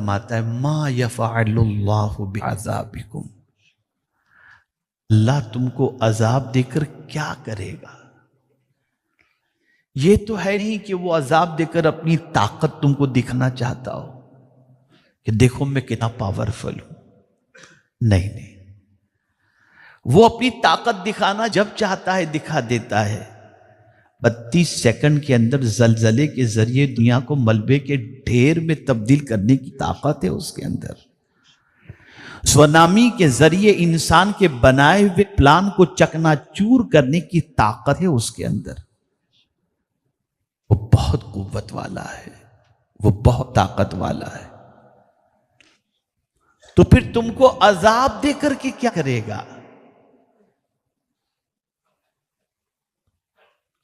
فرماتا ہے ما یفعل اللہ بعذابکم، اللہ تم کو عذاب دے کر کیا کرے گا؟ یہ تو ہے نہیں کہ وہ عذاب دے کر اپنی طاقت تم کو دکھنا چاہتا ہو کہ دیکھو میں کتنا پاورفل ہوں. نہیں، وہ اپنی طاقت دکھانا جب چاہتا ہے دکھا دیتا ہے. 32 سیکنڈ کے اندر زلزلے کے ذریعے دنیا کو ملبے کے ڈھیر میں تبدیل کرنے کی طاقت ہے اس کے اندر. سونامی کے ذریعے انسان کے بنائے ہوئے پلان کو چکنا چور کرنے کی طاقت ہے اس کے اندر. وہ بہت قوت والا ہے، وہ بہت طاقت والا ہے. تو پھر تم کو عذاب دے کر کے کیا کرے گا؟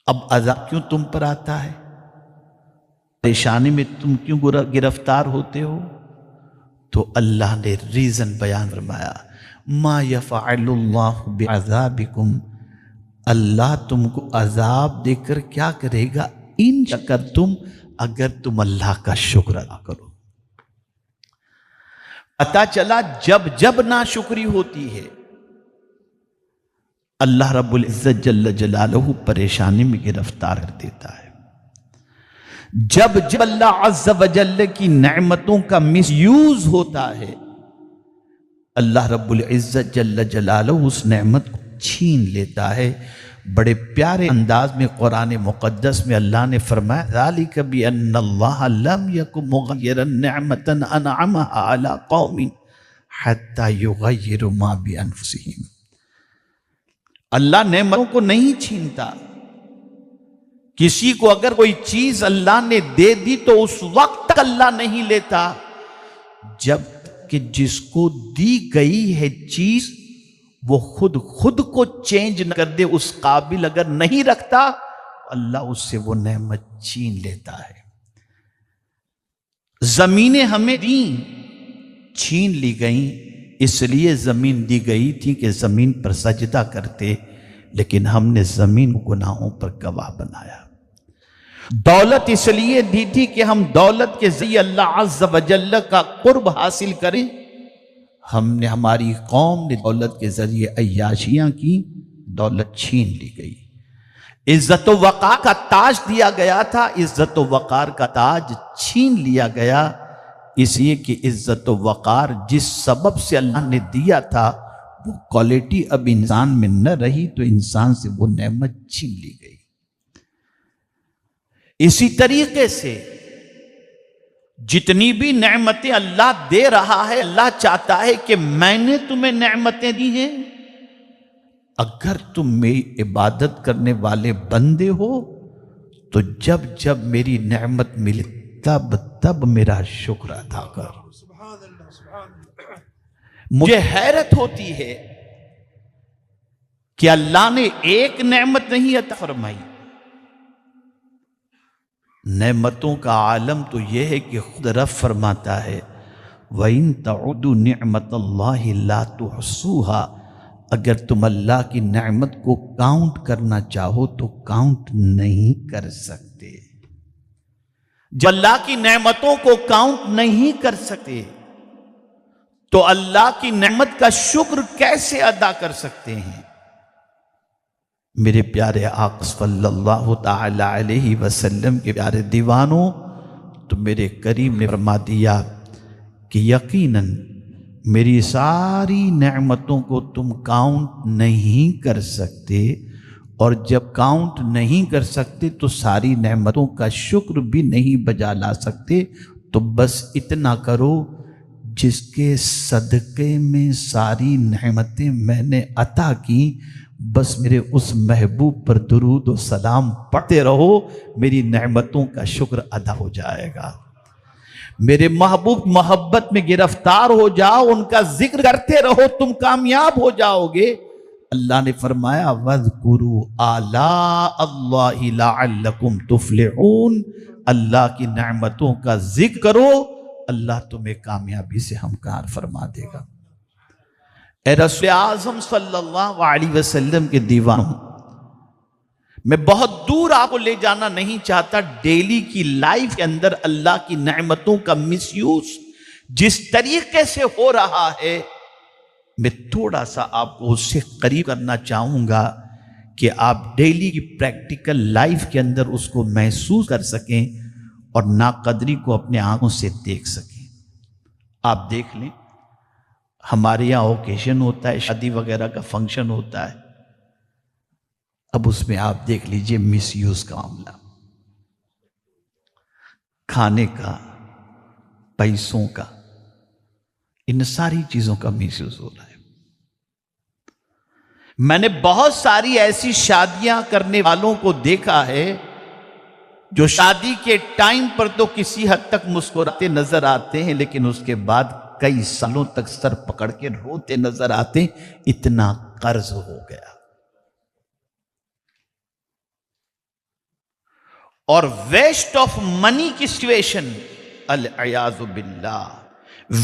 اب عذاب کیوں تم پر آتا ہے؟ پریشانی میں تم کیوں گرفتار ہوتے ہو؟ تو اللہ نے ریزن بیان فرمایا ما یفعل اللہ بعذابکم، اللہ تم کو عذاب دے کر کیا کرے گا؟ ان شکرتم، اگر تم اللہ کا شکر ادا کرو. پتا چلا جب جب ناشکری ہوتی ہے اللہ رب العزت جل جلالہ پریشانی میں گرفتار کر دیتا ہے. جب جب اللہ عز و جل کی نعمتوں کا مس یوز ہوتا ہے اللہ رب العزت جل جلالہ اس نعمت کو چھین لیتا ہے. بڑے پیارے انداز میں قرآن مقدس میں اللہ نے فرمایا ذالک بأن اللہ لم یکن مغیرا نعمتا انعمها علی قوم حتی یغیروا ما بانفسہم. اللہ نعمتوں کو نہیں چھینتا. کسی کو اگر کوئی چیز اللہ نے دے دی تو اس وقت تک اللہ نہیں لیتا جب کہ جس کو دی گئی ہے چیز وہ خود کو چینج نہ کر دے، اس قابل اگر نہیں رکھتا اللہ اس سے وہ نعمت چھین لیتا ہے. زمینیں ہمیں دیں، چھین لی گئیں، اس لیے زمین دی گئی تھی کہ زمین پر سجدہ کرتے، لیکن ہم نے زمین کو گناہوں پر گواہ بنایا. دولت اس لیے دی تھی کہ ہم دولت کے ذریعے اللہ عز و جل کا قرب حاصل کریں، ہم نے ہماری قوم نے دولت کے ذریعے عیاشیاں کی، دولت چھین لی گئی. عزت و وقار کا تاج دیا گیا تھا، عزت و وقار کا تاج چھین لیا گیا، اس لیے کہ عزت و وقار جس سبب سے اللہ نے دیا تھا وہ کوالٹی اب انسان میں نہ رہی تو انسان سے وہ نعمت چھین لی گئی. اسی طریقے سے جتنی بھی نعمتیں اللہ دے رہا ہے اللہ چاہتا ہے کہ میں نے تمہیں نعمتیں دی ہیں، اگر تم میری عبادت کرنے والے بندے ہو تو جب جب میری نعمت ملے تب میرا شکر ادا کر. مجھے حیرت ہوتی ہے کہ اللہ نے ایک نعمت نہیں عطا فرمائی. نعمتوں کا عالم تو یہ ہے کہ خود رب فرماتا ہے وَإِن تَعُدُّوا نِعْمَةَ اللَّهِ لَا تُحْصُوهَا، اگر تم اللہ کی نعمت کو کاؤنٹ کرنا چاہو تو کاؤنٹ نہیں کر سکتے. جب اللہ کی نعمتوں کو کاؤنٹ نہیں کر سکتے تو اللہ کی نعمت کا شکر کیسے ادا کر سکتے ہیں؟ میرے پیارے آقا صلی اللہ تعالی علیہ وسلم کے پیارے دیوانوں، تو میرے کریم نے فرما دیا کہ یقیناً میری ساری نعمتوں کو تم کاؤنٹ نہیں کر سکتے، اور جب کاؤنٹ نہیں کر سکتے تو ساری نعمتوں کا شکر بھی نہیں بجا لا سکتے. تو بس اتنا کرو جس کے صدقے میں ساری نعمتیں میں نے عطا کی، بس میرے اس محبوب پر درود و سلام پڑھتے رہو، میری نعمتوں کا شکر ادا ہو جائے گا. میرے محبوب محبت میں گرفتار ہو جاؤ، ان کا ذکر کرتے رہو، تم کامیاب ہو جاؤ گے. اللہ نے فرمایا وَاذْكُرُوا آلَاءَ اللَّهِ لَعَلَّكُمْ تُفْلِحُونَ، اللہ کی نعمتوں کا ذکر کرو، اللہ تمہیں کامیابی سے ہمکار فرما دے گا. اے رسول اعظم صلی اللہ علیہ وسلم کے دیوانوں، میں بہت دور آپ کو لے جانا نہیں چاہتا. ڈیلی کی لائف کے اندر اللہ کی نعمتوں کا مس یوز جس طریقے سے ہو رہا ہے میں تھوڑا سا آپ کو اس سے قریب کرنا چاہوں گا کہ آپ ڈیلی کی پریکٹیکل لائف کے اندر اس کو محسوس کر سکیں اور ناقدری کو اپنے آنکھوں سے دیکھ سکیں۔ آپ دیکھ لیں، ہمارے یہاں اوکیشن ہوتا ہے، شادی وغیرہ کا فنکشن ہوتا ہے، اب اس میں آپ دیکھ لیجئے مس یوز کا معاملہ، کھانے کا، پیسوں کا، ان ساری چیزوں کا مس یوز ہو رہا ہے۔ میں نے بہت ساری ایسی شادیاں کرنے والوں کو دیکھا ہے جو شادی کے ٹائم پر تو کسی حد تک مسکراتے نظر آتے ہیں، لیکن اس کے بعد کئی سالوں تک سر پکڑ کے روتے نظر آتے ہیں، اتنا قرض ہو گیا۔ اور ویسٹ آف منی کی سچویشن، العیاذ باللہ،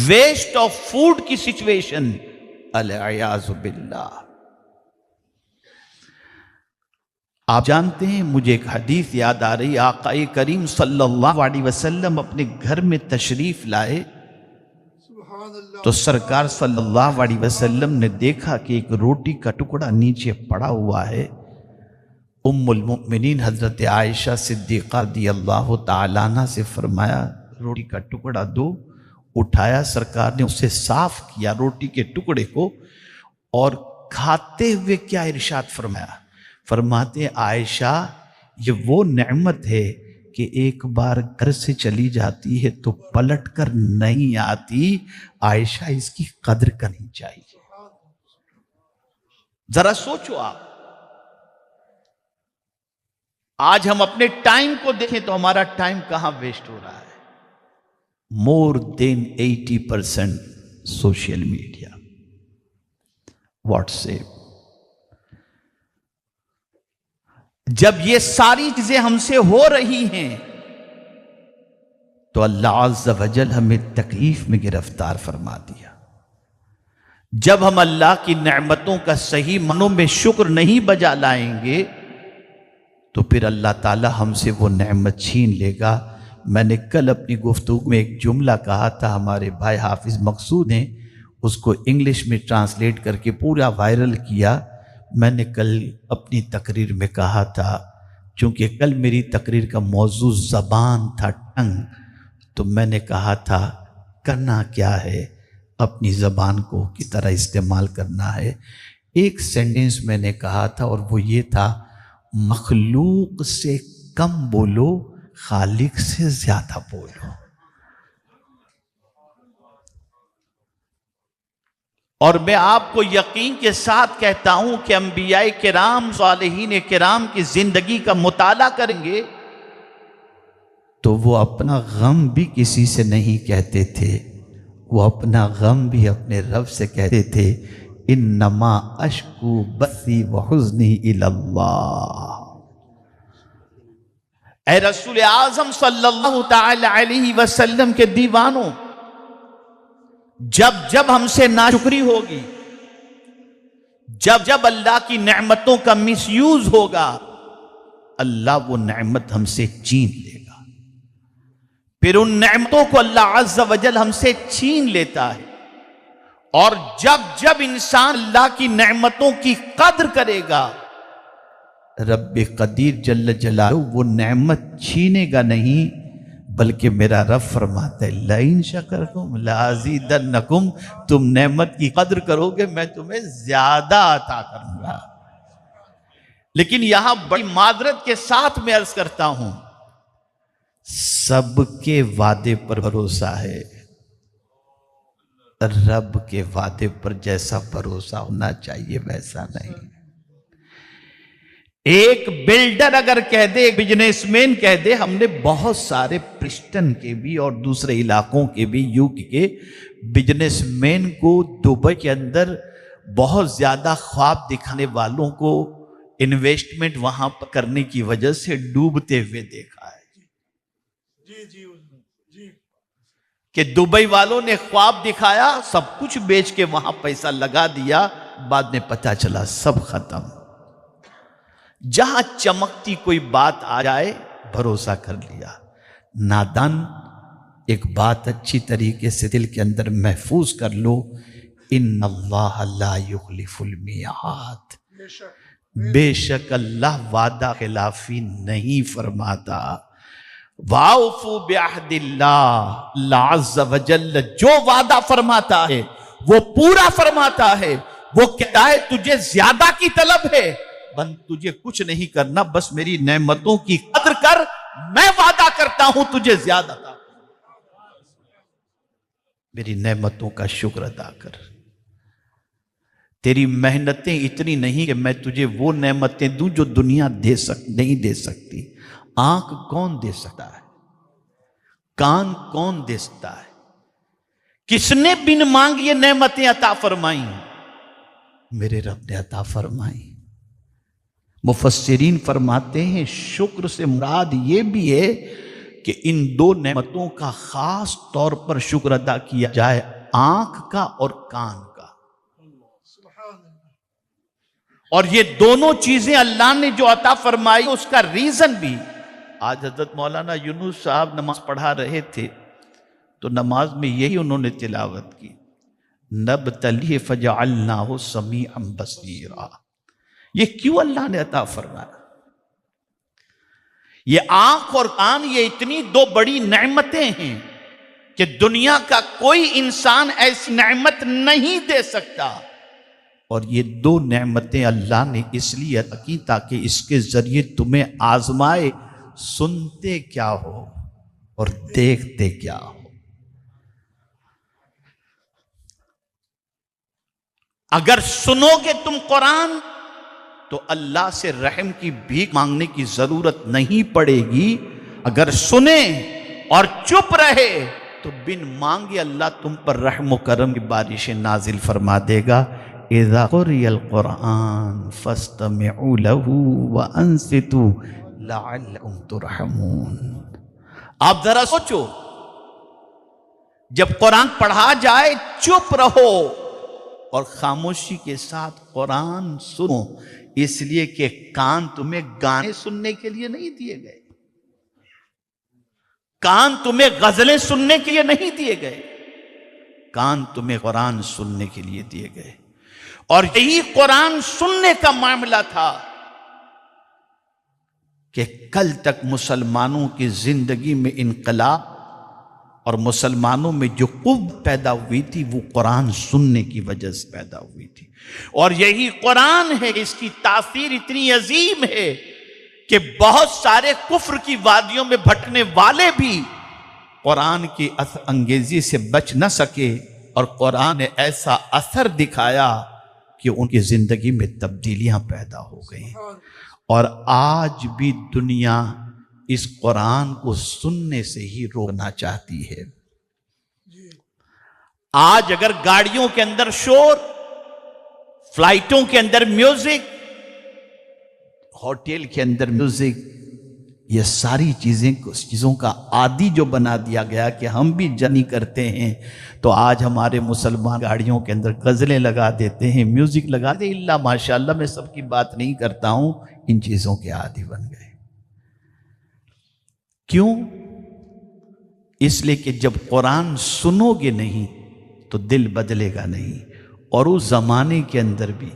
ویسٹ آف فوڈ کی سچویشن، العیاذ باللہ۔ آپ جانتے ہیں، مجھے ایک حدیث یاد آ رہی، آقا کریم صلی اللہ علیہ وسلم اپنے گھر میں تشریف لائے تو سرکار صلی اللہ علیہ وسلم نے دیکھا کہ ایک روٹی کا ٹکڑا نیچے پڑا ہوا ہے۔ ام المؤمنین حضرت عائشہ صدیقہ رضی اللہ تعالیٰ عنہ سے فرمایا روٹی کا ٹکڑا دو، اٹھایا، سرکار نے اسے صاف کیا روٹی کے ٹکڑے کو، اور کھاتے ہوئے کیا ارشاد فرمایا؟ فرماتے عائشہ یہ وہ نعمت ہے کہ ایک بار گھر سے چلی جاتی ہے تو پلٹ کر نہیں آتی، عائشہ اس کی قدر کرنی چاہیے۔ ذرا سوچو آپ، آج ہم اپنے ٹائم کو دیکھیں تو ہمارا ٹائم کہاں ویسٹ ہو رہا ہے؟ مور دین 80% سوشل میڈیا، واٹس ایپ۔ جب یہ ساری چیزیں ہم سے ہو رہی ہیں تو اللہ عز و جل ہمیں تکلیف میں گرفتار فرما دیا۔ جب ہم اللہ کی نعمتوں کا صحیح معنوں میں شکر نہیں بجا لائیں گے تو پھر اللہ تعالی ہم سے وہ نعمت چھین لے گا۔ میں نے کل اپنی گفتگو میں ایک جملہ کہا تھا، ہمارے بھائی حافظ مقصود ہیں اس کو انگلش میں ٹرانسلیٹ کر کے پورا وائرل کیا۔ میں نے کل اپنی تقریر میں کہا تھا، چونکہ کل میری تقریر کا موضوع زبان تھا، ٹنگ، تو میں نے کہا تھا کرنا کیا ہے، اپنی زبان کو کی طرح استعمال کرنا ہے۔ ایک سینٹنس میں نے کہا تھا اور وہ یہ تھا، مخلوق سے کم بولو، خالق سے زیادہ بولو۔ اور میں آپ کو یقین کے ساتھ کہتا ہوں کہ انبیاء کرام، صالحین کرام کی زندگی کا مطالعہ کریں گے تو وہ اپنا غم بھی کسی سے نہیں کہتے تھے، وہ اپنا غم بھی اپنے رب سے کہتے تھے، انما اشکو بثی وحزنی الی اللہ۔ اے رسول اعظم صلی اللہ تعالی علیہ وسلم کے دیوانوں، جب جب ہم سے ناشکری ہوگی، جب جب اللہ کی نعمتوں کا مس یوز ہوگا، اللہ وہ نعمت ہم سے چھین لے گا۔ پھر ان نعمتوں کو اللہ عز و جل ہم سے چھین لیتا ہے، اور جب جب انسان اللہ کی نعمتوں کی قدر کرے گا، رب قدیر جل جلالہ وہ نعمت چھینے گا نہیں، بلکہ میرا رب فرماتا ہے لَإِن شَكَرْتُمْ لَأَزِيدَنَّكُمْ، تم نعمت کی قدر کرو گے میں تمہیں زیادہ عطا کروں گا۔ لیکن یہاں بڑی معذرت کے ساتھ میں عرض کرتا ہوں، سب کے وعدے پر بھروسہ ہے، رب کے وعدے پر جیسا بھروسہ ہونا چاہیے ویسا نہیں۔ ایک بلڈر اگر کہہ دے، ایک بزنس مین کہہ دے، ہم نے بہت سارے پرسٹن کے بھی اور دوسرے علاقوں کے بھی یوک کے بزنس مین کو دبئی کے اندر بہت زیادہ خواب دکھانے والوں کو انویسٹمنٹ وہاں پر کرنے کی وجہ سے ڈوبتے ہوئے دیکھا ہے۔ جی کہ دبئی والوں نے خواب دکھایا، سب کچھ بیچ کے وہاں پیسہ لگا دیا، بعد میں پتہ چلا سب ختم۔ جہاں چمکتی کوئی بات آ جائے بھروسہ کر لیا۔ نادان ایک بات اچھی طریقے سے دل کے اندر محفوظ کر لو، ان اللہ لا یخلف المیعاد، بے شک اللہ وعدہ خلافی نہیں فرماتا۔ وَأَوْفُوا بِعَهْدِ اللَّهِ، اللہ عز و جل جو وعدہ فرماتا ہے وہ پورا فرماتا ہے۔ وہ کہتا ہے تجھے زیادہ کی طلب ہے، بند تجھے کچھ نہیں کرنا، بس میری نعمتوں کی قدر کر، میں وعدہ کرتا ہوں تجھے زیادہ تھا، میری نعمتوں کا شکر ادا کر۔ تیری محنتیں اتنی نہیں کہ میں تجھے وہ نعمتیں دوں جو دنیا نہیں دے سکتی۔ آنکھ کون دے سکتا ہے؟ کان کون دے سکتا ہے؟ کس نے بن مانگ یہ نعمتیں عطا فرمائیں؟ میرے رب نے عطا فرمائیں۔ مفسرین فرماتے ہیں شکر سے مراد یہ بھی ہے کہ ان دو نعمتوں کا خاص طور پر شکر ادا کیا جائے، آنکھ کا اور کان کا۔ اور یہ دونوں چیزیں اللہ نے جو عطا فرمائی اس کا ریزن بھی، آج حضرت مولانا یونس صاحب نماز پڑھا رہے تھے تو نماز میں یہی انہوں نے تلاوت کی، نبتلیہ فجعلناہ سمیعا بصیرا۔ یہ کیوں اللہ نے عطا فرمایا؟ یہ آنکھ اور کان یہ اتنی دو بڑی نعمتیں ہیں کہ دنیا کا کوئی انسان ایسی نعمت نہیں دے سکتا، اور یہ دو نعمتیں اللہ نے اس لیے عطا کی تاکہ اس کے ذریعے تمہیں آزمائے، سنتے کیا ہو اور دیکھتے کیا ہو۔ اگر سنو گے تم قرآن تو اللہ سے رحم کی بھیک مانگنے کی ضرورت نہیں پڑے گی، اگر سنیں اور چپ رہے تو بن مانگے اللہ تم پر رحم و کرم کی بارشیں نازل فرما دے گا۔ اذا قرئ القرآن فاستمعوا له وانصتوا لعلکم ترحمون۔ آپ ذرا سوچو، جب قرآن پڑھا جائے چپ رہو اور خاموشی کے ساتھ قرآن سنو، اس لیے کہ کان تمہیں گانے سننے کے لیے نہیں دیے گئے، کان تمہیں غزلیں سننے کے لیے نہیں دیے گئے، کان تمہیں قرآن سننے کے لیے دیے گئے۔ اور یہی قرآن سننے کا معاملہ تھا کہ کل تک مسلمانوں کی زندگی میں انقلاب اور مسلمانوں میں جو قوت پیدا ہوئی تھی وہ قرآن سننے کی وجہ سے پیدا ہوئی تھی، اور یہی قرآن ہے، اس کی تاثیر اتنی عظیم ہے کہ بہت سارے کفر کی وادیوں میں بھٹکنے والے بھی قرآن کی اثر انگیزی سے بچ نہ سکے، اور قرآن نے ایسا اثر دکھایا کہ ان کی زندگی میں تبدیلیاں پیدا ہو گئیں، اور آج بھی دنیا اس قرآن کو سننے سے ہی روکنا چاہتی ہے۔ آج اگر گاڑیوں کے اندر شور، فلائٹوں کے اندر میوزک، ہوٹل کے اندر میوزک، یہ ساری چیزوں کا عادی جو بنا دیا گیا کہ ہم بھی جرنی کرتے ہیں تو آج ہمارے مسلمان گاڑیوں کے اندر غزلیں لگا دیتے ہیں، میوزک لگا دیتے ہیں، اللہ ماشاءاللہ میں سب کی بات نہیں کرتا ہوں، ان چیزوں کے عادی بن گئے۔ کیوں؟ اس لیے کہ جب قرآن سنو گے نہیں تو دل بدلے گا نہیں، اور اس زمانے کے اندر بھی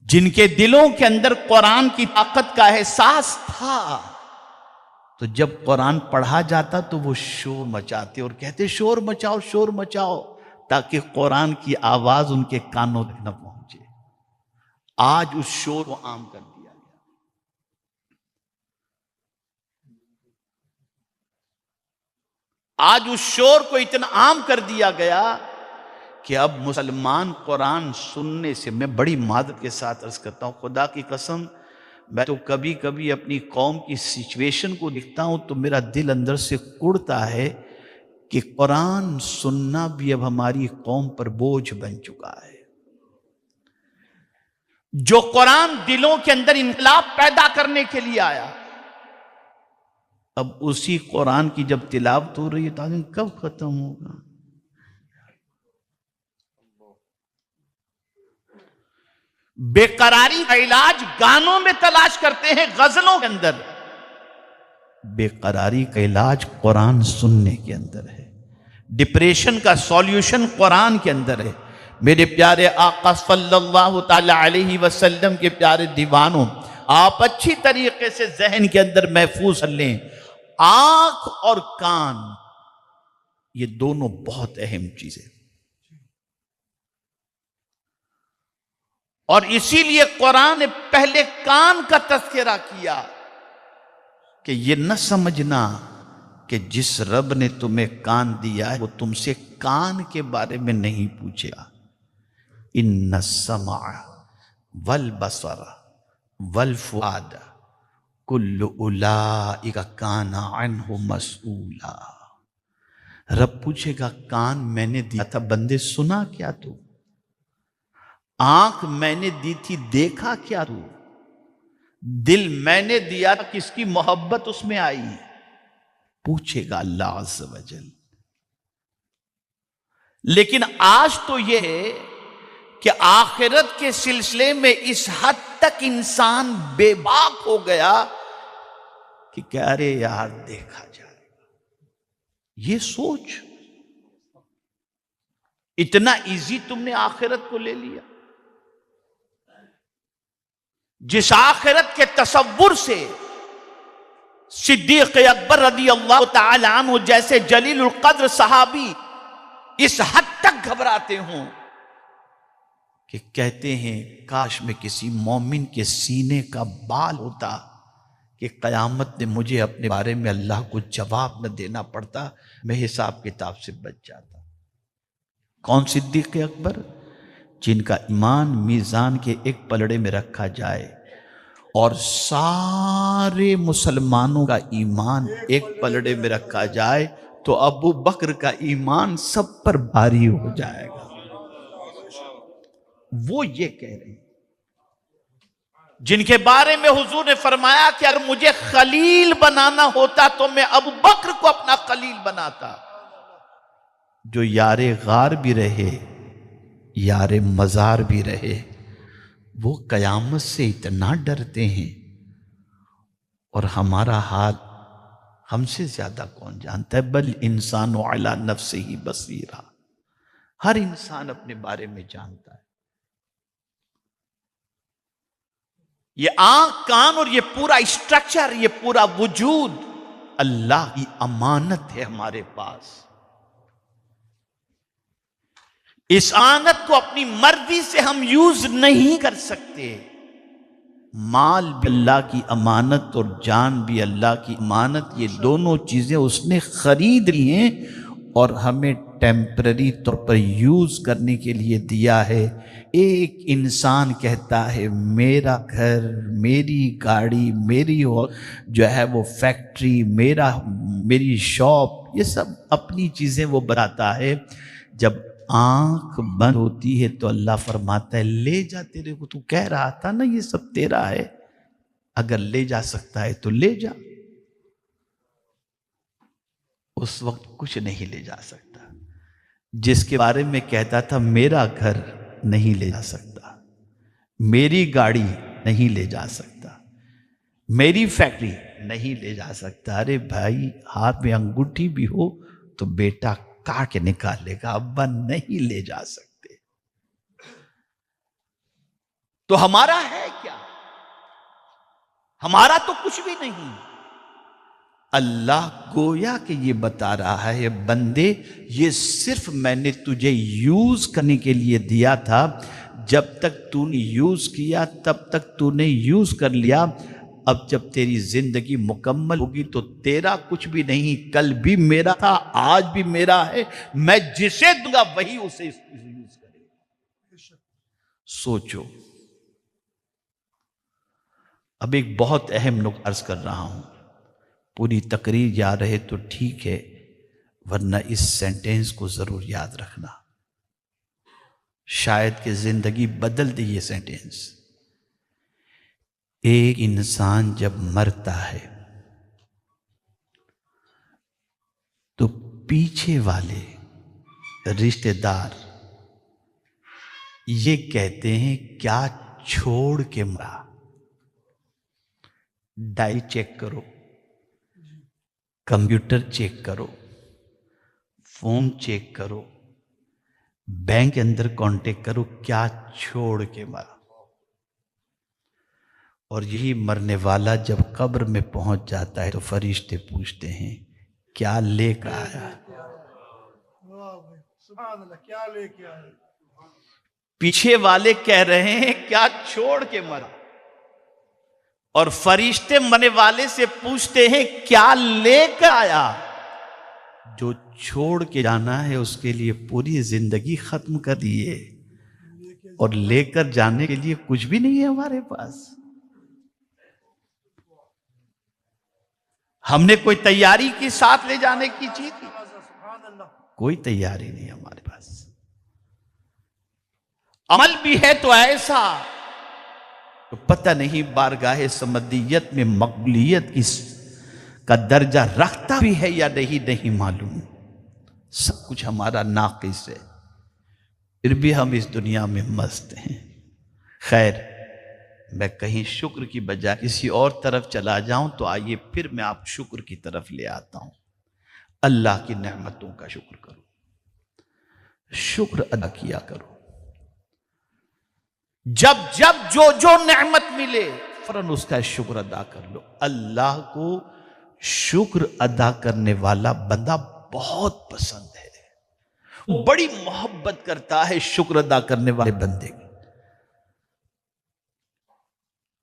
جن کے دلوں کے اندر قرآن کی طاقت کا احساس تھا تو جب قرآن پڑھا جاتا تو وہ شور مچاتے اور کہتے شور مچاؤ شور مچاؤ، تاکہ قرآن کی آواز ان کے کانوں تک نہ پہنچے۔ آج اس شور کو عام کر دیا گیا۔ آج اس شور کو اتنا عام کر دیا گیا کہ اب مسلمان قرآن سننے سے، میں بڑی معذرت کے ساتھ عرض کرتا ہوں، خدا کی قسم میں تو کبھی کبھی اپنی قوم کی سچویشن کو دیکھتا ہوں تو میرا دل اندر سے کڑتا ہے کہ قرآن سننا بھی اب ہماری قوم پر بوجھ بن چکا ہے۔ جو قرآن دلوں کے اندر انقلاب پیدا کرنے کے لیے آیا، اب اسی قرآن کی جب تلاوت ہو رہی ہے تو کب ختم ہوگا؟ بے قراری کا علاج گانوں میں تلاش کرتے ہیں، غزلوں کے اندر، بے قراری کا علاج قرآن سننے کے اندر ہے، ڈپریشن کا سولیوشن قرآن کے اندر ہے۔ میرے پیارے آقا صلی اللہ تعالی علیہ وسلم کے پیارے دیوانوں، آپ اچھی طریقے سے ذہن کے اندر محفوظ کر لیں، آنکھ اور کان یہ دونوں بہت اہم چیزیں، اور اسی لیے قرآن نے پہلے کان کا تذکرہ کیا کہ یہ نہ سمجھنا کہ جس رب نے تمہیں کان دیا ہے وہ تم سے کان کے بارے میں نہیں پوچھے گا۔ ان السمع والبصر والفؤاد کل اولئک کان عنہ مسئولا۔ رب پوچھے گا کان میں نے دیا تھا بندے، سنا کیا تو؟ آنکھ میں نے دی تھی دیکھا کیا تو؟ دل میں نے دیا تھا کس کی محبت اس میں آئی؟ پوچھے گا اللہ عز و جل۔ لیکن آج تو یہ ہے کہ آخرت کے سلسلے میں اس حد تک انسان بے باک ہو گیا کہ کہہ رہے یار دیکھا جائے گا۔ یہ سوچ، اتنا ایزی تم نے آخرت کو لے لیا۔ جس آخرت کے تصور سے صدیق اکبر رضی اللہ تعالی عنہ جیسے جلیل القدر صحابی اس حد تک گھبراتے ہوں کہ کہتے ہیں کاش میں کسی مومن کے سینے کا بال ہوتا کہ قیامت نے مجھے اپنے بارے میں اللہ کو جواب نہ دینا پڑتا، میں حساب کتاب سے بچ جاتا۔ کون صدیق اکبر؟ جن کا ایمان میزان کے ایک پلڑے میں رکھا جائے اور سارے مسلمانوں کا ایمان ایک پلڑے میں رکھا جائے تو ابو بکر کا ایمان سب پر بھاری ہو جائے گا۔ وہ یہ کہہ رہے ہیں جن کے بارے میں حضور نے فرمایا کہ اگر مجھے خلیل بنانا ہوتا تو میں ابو بکر کو اپنا خلیل بناتا۔ جو یار غار بھی رہے، یار مزار بھی رہے، وہ قیامت سے اتنا ڈرتے ہیں، اور ہمارا حال ہم سے زیادہ کون جانتا ہے؟ بل انسان علی نفسہ بصیرہ، ہر انسان اپنے بارے میں جانتا ہے۔ یہ آنکھ، کان اور یہ پورا اسٹرکچر، یہ پورا وجود اللہ کی امانت ہے ہمارے پاس۔ اس امانت کو اپنی مرضی سے ہم یوز نہیں کر سکتے۔ مال بھی اللہ کی امانت اور جان بھی اللہ کی امانت، یہ دونوں چیزیں اس نے خرید لی ہیں اور ہمیں ٹیمپرری طور پر یوز کرنے کے لیے دیا ہے۔ ایک انسان کہتا ہے میرا گھر، میری گاڑی، میری جو ہے وہ فیکٹری، میری شاپ، یہ سب اپنی چیزیں وہ بناتا ہے۔ جب آنکھ بند ہوتی ہے تو اللہ فرماتا ہے لے جا، تیرے کو تو کہہ رہا تھا نا یہ سب تیرا ہے، اگر لے جا سکتا ہے تو لے جا۔ اس وقت کچھ نہیں لے جا سکتا۔ جس کے بارے میں کہتا تھا میرا گھر نہیں لے جا سکتا، میری گاڑی نہیں لے جا سکتا، میری فیکٹری نہیں لے جا سکتا، ارے بھائی ہاتھ میں انگوٹھی بھی ہو تو بیٹا کاٹ کے نکالے گا، ابا نہیں لے جا سکتے۔ تو ہمارا ہے کیا؟ ہمارا تو کچھ بھی نہیں۔ اللہ گویا کہ یہ بتا رہا ہے بندے یہ صرف میں نے تجھے یوز کرنے کے لیے دیا تھا، جب تک تو نے یوز کیا تب تک تو نے یوز کر لیا، اب جب تیری زندگی مکمل ہوگی تو تیرا کچھ بھی نہیں، کل بھی میرا تھا، آج بھی میرا ہے، میں جسے دوں گا وہی اسے یوز کرے گا۔ سوچو۔ اب ایک بہت اہم نقطہ عرض کر رہا ہوں، پوری تقریر یاد رہے تو ٹھیک ہے، ورنہ اس سینٹینس کو ضرور یاد رکھنا، شاید کہ زندگی بدل دے یہ سینٹینس۔ ایک انسان جب مرتا ہے تو پیچھے والے رشتہ دار یہ کہتے ہیں کیا چھوڑ کے مرا؟ ڈائی چیک کرو، کمپیوٹر چیک کرو، فون چیک کرو، بینک کے اندر کانٹیکٹ کرو، کیا چھوڑ کے مرا۔ اور یہی مرنے والا جب قبر میں پہنچ جاتا ہے تو فرشتے پوچھتے ہیں کیا لے کر آیا؟ پیچھے والے کہہ رہے ہیں کیا چھوڑ کے مرا، اور فرشتے مرنے والے سے پوچھتے ہیں کیا لے کر آیا؟ جو چھوڑ کے جانا ہے اس کے لیے پوری زندگی ختم کر دیے، اور لے کر جانے کے لیے کچھ بھی نہیں ہے ہمارے پاس۔ ہم نے کوئی تیاری کی ساتھ لے جانے کی چیز کی؟ کوئی تیاری نہیں ہمارے پاس۔ عمل بھی ہے تو ایسا تو پتہ نہیں بارگاہ سمدیت میں مقبولیت کا درجہ رکھتا بھی ہے یا نہیں معلوم۔ سب کچھ ہمارا ناقص ہے، پھر بھی ہم اس دنیا میں مست ہیں۔ خیر، میں کہیں شکر کی بجائے کسی اور طرف چلا جاؤں تو آئیے پھر میں آپ شکر کی طرف لے آتا ہوں۔ اللہ کی نعمتوں کا شکر کرو، شکر ادا کیا کرو۔ جب جو نعمت ملے فوراً اس کا شکر ادا کر لو۔ اللہ کو شکر ادا کرنے والا بندہ بہت پسند ہے، بڑی محبت کرتا ہے شکر ادا کرنے والے بندے کی۔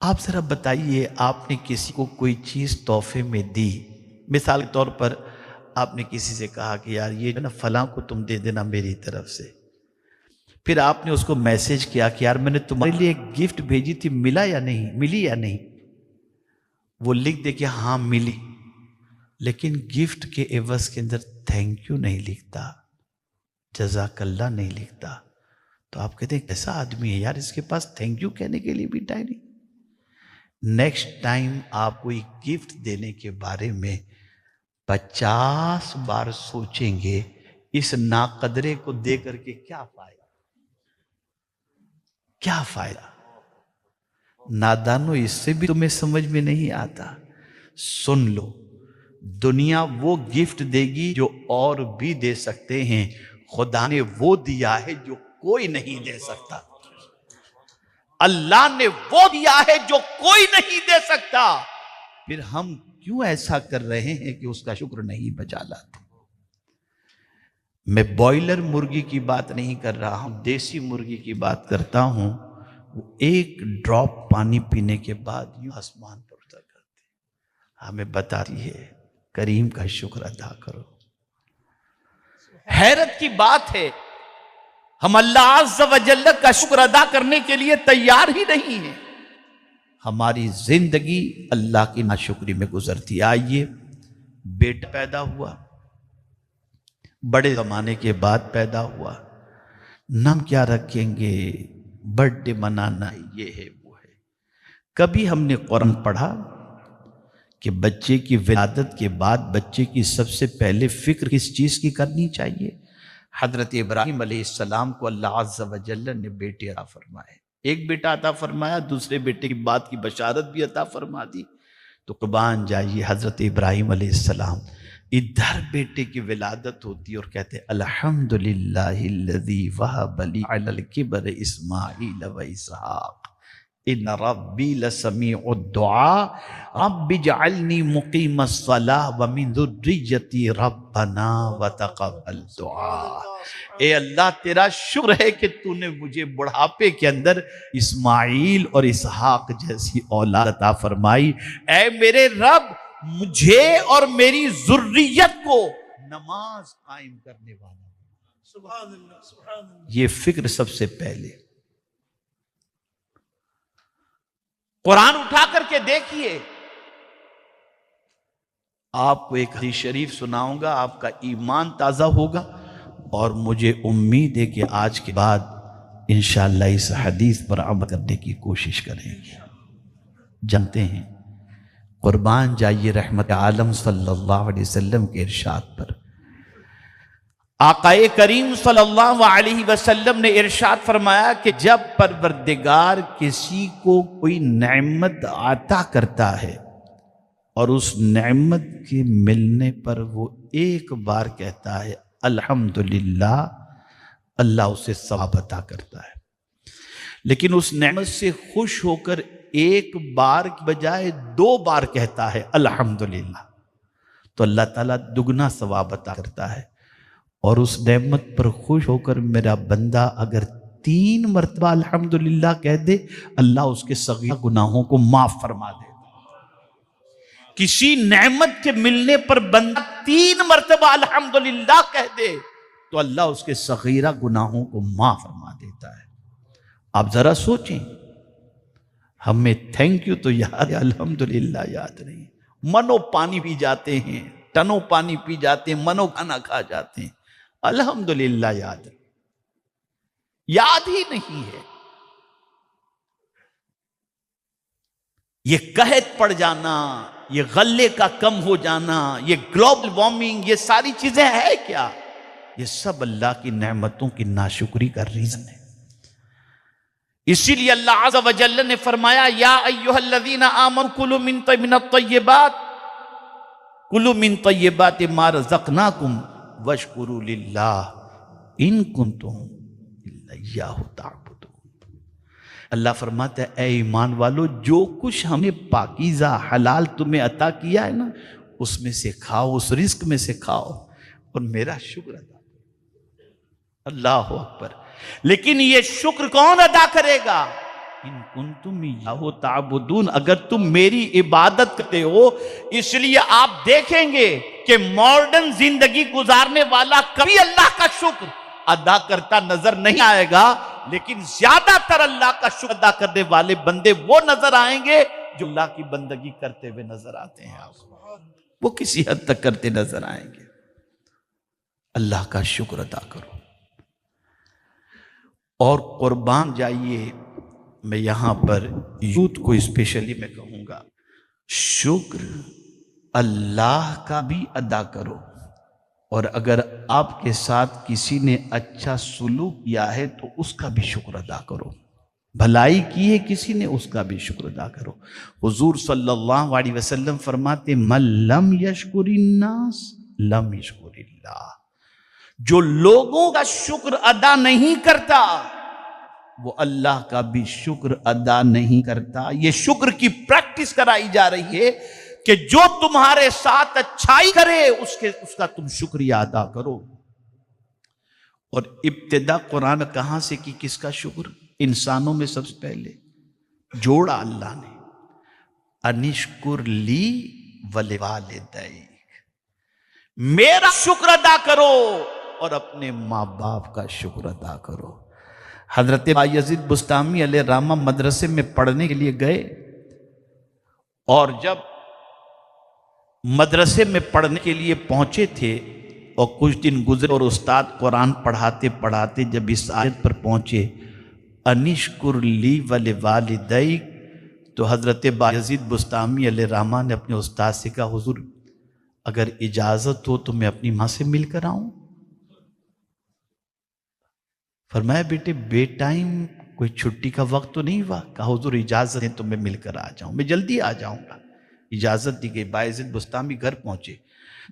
آپ ذرا بتائیے، آپ نے کسی کو کوئی چیز تحفے میں دی، مثال کے طور پر آپ نے کسی سے کہا کہ یار یہ نا فلاں کو تم دے دینا میری طرف سے، پھر آپ نے اس کو میسج کیا کہ یار میں نے تمہارے لیے ایک گفٹ بھیجی تھی، ملا یا نہیں، ملی یا نہیں؟ وہ لکھ دے کہ ہاں ملی، لیکن گفٹ کے عوض کے اندر تھینک یو نہیں لکھتا، جزاک اللہ نہیں لکھتا، تو آپ کہتے ہیں کیسا آدمی ہے یار، اس کے پاس تھینک یو کہنے کے لیے بھی ٹائم نہیں۔ نیکسٹ ٹائم آپ کوئی گفٹ دینے کے بارے میں 50 بار سوچیں گے، اس ناقدرے کو دے کر کے کیا فائدہ، کیا فائدہ؟ نادانو، اس سے بھی تمہیں سمجھ میں نہیں آتا۔ سن لو، دنیا وہ گفٹ دے گی جو اور بھی دے سکتے ہیں، خدا نے وہ دیا ہے جو کوئی نہیں دے سکتا۔ اللہ نے وہ دیا ہے جو کوئی نہیں دے سکتا، پھر ہم کیوں ایسا کر رہے ہیں کہ اس کا شکر نہیں بجا لاتے؟ میں بوائلر مرغی کی بات نہیں کر رہا ہوں، دیسی مرغی کی بات کرتا ہوں۔ وہ ایک ڈراپ پانی پینے کے بعد یوں آسمان پر اٹھا کرتے، ہمیں بتاتی ہے کریم کا شکر ادا کرو۔ حیرت کی بات ہے، ہم اللہ عز و جل کا شکر ادا کرنے کے لیے تیار ہی نہیں ہیں۔ ہماری زندگی اللہ کی ناشکری میں گزرتی۔ آئیے، بیٹا پیدا ہوا، بڑے زمانے کے بعد پیدا ہوا، نام کیا رکھیں گے، برتھ ڈے منانا، یہ ہے وہ ہے۔ کبھی ہم نے قرآن پڑھا کہ بچے کی ولادت کے بعد بچے کی سب سے پہلے فکر کس چیز کی کرنی چاہیے؟ حضرت ابراہیم علیہ السلام کو اللہ عز و جل نے بیٹے عطا فرمائے، ایک بیٹا عطا فرمایا، دوسرے بیٹے کی بات کی بشارت بھی عطا فرما دی۔ تو قربان جائیے، حضرت ابراہیم علیہ السلام ادھر بیٹے کی ولادت ہوتی اور کہتے الحمدللہ الذی وہب لی علی الکبر اسماعیل و اسحاق ان ربی لسمیع الدعاء رب اجعلنی مقیم الصلاة ومن ذریتی ربنا وتقبل دعاء۔ اے اللہ، تیرا شکر ہے کہ تو نے مجھے بڑھاپے کے اندر اسماعیل اور اسحاق جیسی اولاد عطا فرمائی۔ اے میرے رب، مجھے اور میری ذریت کو نماز قائم کرنے والا۔ سبحان اللہ، سبحان اللہ۔ یہ فکر سب سے پہلے۔ قرآن اٹھا کر کے دیکھیے، آپ کو ایک حدیث شریف سناؤں گا، آپ کا ایمان تازہ ہوگا، اور مجھے امید ہے کہ آج کے بعد انشاءاللہ اس حدیث پر عمل کرنے کی کوشش کریں گے۔ جانتے ہیں، قربان جائیے رحمت عالم صلی اللہ علیہ وسلم کے ارشاد پر، آقا کریم صلی اللہ علیہ وسلم نے ارشاد فرمایا کہ جب پروردگار کسی کو کوئی نعمت عطا کرتا ہے اور اس نعمت کے ملنے پر وہ ایک بار کہتا ہے الحمدللہ، اللہ اسے ثواب عطا کرتا ہے۔ لیکن اس نعمت سے خوش ہو کر ایک بار کی بجائے 2 بار کہتا ہے الحمدللہ، تو اللہ تعالیٰ دگنا ثواب عطا کرتا ہے۔ اور اس نعمت پر خوش ہو کر میرا بندہ اگر 3 مرتبہ الحمدللہ کہہ دے، اللہ اس کے صغیر گناہوں کو معاف فرما دے۔ کسی نعمت کے ملنے پر بندہ 3 مرتبہ الحمدللہ کہہ دے تو اللہ اس کے صغیرہ گناہوں کو معاف فرما دیتا ہے۔ آپ ذرا سوچیں، ہمیں تھینک یو تو یاد ہے، الحمدللہ یاد نہیں۔ منو پانی پی جاتے ہیں، ٹنوں پانی پی جاتے ہیں، منو کھانا کھا جاتے ہیں، الحمدللہ یاد ہی نہیں ہے۔ یہ قحط پڑ جانا، یہ غلے کا کم ہو جانا، یہ گلوبل وارمنگ، یہ ساری چیزیں ہے کیا؟ یہ سب اللہ کی نعمتوں کی ناشکری کا ریزن ہے۔ اسی لیے اللہ عز و جل نے فرمایا یا ایھا الذین آمنوا کلوا من الطیبات، کلوا من طیبات ما رزقناکم واشکروا للہ ان کنتم ایاہ تعبدون۔ اللہ فرماتا ہے اے ایمان والو، جو کچھ ہم نے پاکیزہ حلال تمہیں عطا کیا ہے نا، اس میں سے کھاؤ، اس رزق میں سے کھاؤ اور میرا شکر ادا کرو۔ اللہ اکبر۔ لیکن یہ شکر کون ادا کرے گا؟ ان کنتم ایاہ تعبدون، اگر تم میری عبادت کرتے ہو۔ اس لیے آپ دیکھیں گے کہ ماڈرن زندگی گزارنے والا کبھی اللہ کا شکر ادا کرتا نظر نہیں آئے گا، لیکن زیادہ تر اللہ کا شکر ادا کرنے والے بندے وہ نظر آئیں گے جو اللہ کی بندگی کرتے ہوئے نظر آتے ہیں۔ آپ وہ کسی حد تک کرتے نظر آئیں گے۔ اللہ کا شکر ادا کرو اور قربان جائیے۔ میں یہاں پر یوتھ کو اسپیشلی میں کہوں گا، شکر اللہ کا بھی ادا کرو، اور اگر آپ کے ساتھ کسی نے اچھا سلوک کیا ہے تو اس کا بھی شکر ادا کرو، بھلائی کی ہے کسی نے، اس کا بھی شکر ادا کرو۔ حضور صلی اللہ علیہ وسلم فرماتے من لم یشکر الناس لم یشکر اللہ، جو لوگوں کا شکر ادا نہیں کرتا وہ اللہ کا بھی شکر ادا نہیں کرتا۔ یہ شکر کی پریکٹس کرائی جا رہی ہے کہ جو تمہارے ساتھ اچھائی کرے اس کا تم شکریہ ادا کرو۔ اور ابتدا قرآن کہاں سے کی؟ کس کا شکر؟ انسانوں میں سب سے پہلے جوڑا اللہ نے، انشکر لی ولوالدیک، میرا شکر ادا کرو اور اپنے ماں باپ کا شکر ادا کرو۔ حضرت بایزید بسطامی علیہ الرحمہ مدرسے میں پڑھنے کے لیے گئے، اور جب مدرسے میں پڑھنے کے لیے پہنچے تھے اور کچھ دن گزرے اور استاد قرآن پڑھاتے پڑھاتے جب اس آیت پر پہنچے انشکر لی ولوالدیک، تو حضرت بایزید بسطامی علیہ الرحمہ نے اپنے استاد سے کہا حضور اگر اجازت ہو تو میں اپنی ماں سے مل کر آؤں؟ فرمایا بیٹے بے ٹائم کوئی چھٹی کا وقت تو نہیں ہوا؟ کہا حضور اجازت ہے تو میں مل کر آ جاؤں، میں جلدی آ جاؤں گا۔ اجازت دی گئی، بایزید بسطامی گھر پہنچے،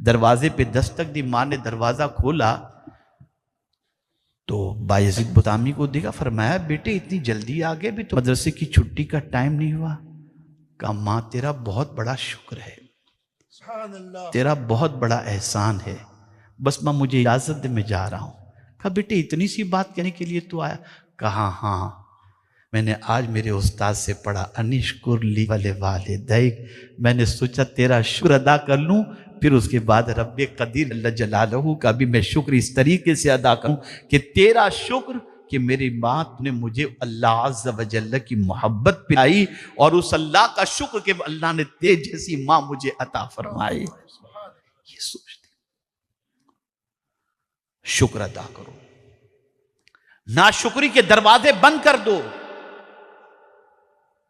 دروازے پہ دستک دی، ماں نے دروازہ کھولا تو بایزید بسطامی کو دیکھا، فرمایا بیٹے اتنی جلدی آ گئے، بھی تو مدرسے کی چھٹی کا ٹائم نہیں ہوا؟ کہا ماں تیرا بہت بڑا شکر ہے، تیرا بہت بڑا احسان ہے، بس ماں مجھے اجازت دے میں جا رہا ہوں۔ کہا بیٹے اتنی سی بات کہنے کے لیے تو آیا؟ کہا ہاں میں نے آج میرے استاد سے پڑھا انشکر لی ولوالدیک، میں نے سوچا تیرا شکر ادا کر لوں، پھر اس کے بعد رب قدیر اللہ جلالہ کا بھی میں شکر اس طریقے سے ادا کروں کہ تیرا شکر کہ میری ماں نے مجھے اللہ عز و جل کی محبت پلائی، اور اس اللہ کا شکر کہ اللہ نے تیرے جیسی ماں مجھے عطا فرمائی۔ یہ سوچتے شکر ادا کرو، ناشکری کے دروازے بند کر دو۔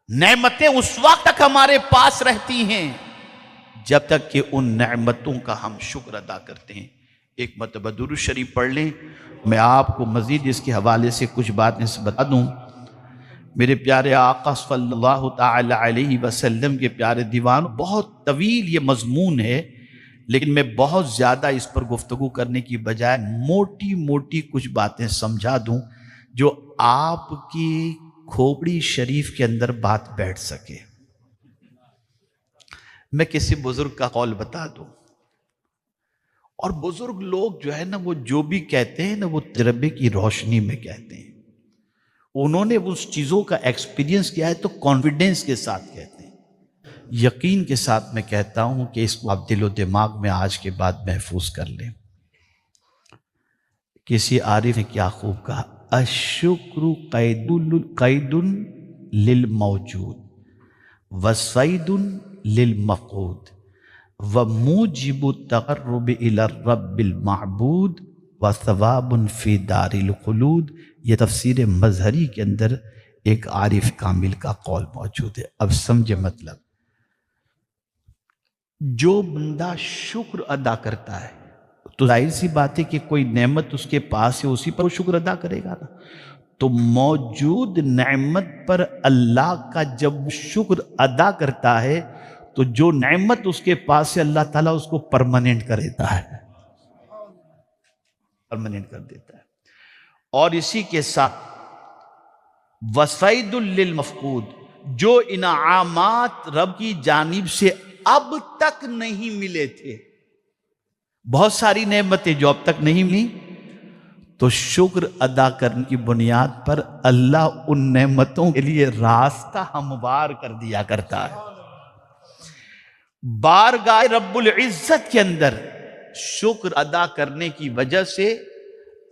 نعمتیں اس وقت تک ہمارے پاس رہتی ہیں جب تک کہ ان نعمتوں کا ہم شکر ادا کرتے ہیں۔ ایک مرتبہ درود شریف پڑھ لیں، میں آپ کو مزید اس کے حوالے سے کچھ باتیں بتا دوں۔ میرے پیارے آقا صلی اللہ تعالی علیہ وسلم کے پیارے دیوان، بہت طویل یہ مضمون ہے، لیکن میں بہت زیادہ اس پر گفتگو کرنے کی بجائے موٹی موٹی کچھ باتیں سمجھا دوں جو آپ کی کھوپڑی شریف کے اندر بات بیٹھ سکے۔ میں کسی بزرگ کا قول بتا دوں، اور بزرگ لوگ جو ہے نا، وہ جو بھی کہتے ہیں نا، وہ تجربے کی روشنی میں کہتے ہیں، انہوں نے اس چیزوں کا ایکسپیرینس کیا ہے تو کانفیڈنس کے ساتھ کہتے ہیں۔ یقین کے ساتھ میں کہتا ہوں کہ اس کو آپ دل و دماغ میں آج کے بعد محفوظ کر لیں۔ کسی عارف نے کیا خوب کہا، الشکر قید للموجود وصید للمفقود وموجب التقرب الى الرب المعبود وثواب فی دار الخلود۔ یہ تفسیر مظہری کے اندر ایک عارف کامل کا قول موجود ہے۔ اب سمجھے مطلب، جو بندہ شکر ادا کرتا ہے تو ظاہر سی بات ہے کہ کوئی نعمت اس کے پاس ہے، اسی پر وہ شکر ادا کرے گا نا۔ تو موجود نعمت پر اللہ کا جب شکر ادا کرتا ہے تو جو نعمت اس کے پاس ہے اللہ تعالیٰ اس کو پرماننٹ کر دیتا ہے، پرماننٹ کر دیتا ہے۔ اور اسی کے ساتھ وصید للمفقود، جو انعامات رب کی جانب سے اب تک نہیں ملے تھے، بہت ساری نعمتیں جو اب تک نہیں ملی، تو شکر ادا کرنے کی بنیاد پر اللہ ان نعمتوں کے لیے راستہ ہموار کر دیا کرتا ہے۔ بارگاہ رب العزت کے اندر شکر ادا کرنے کی وجہ سے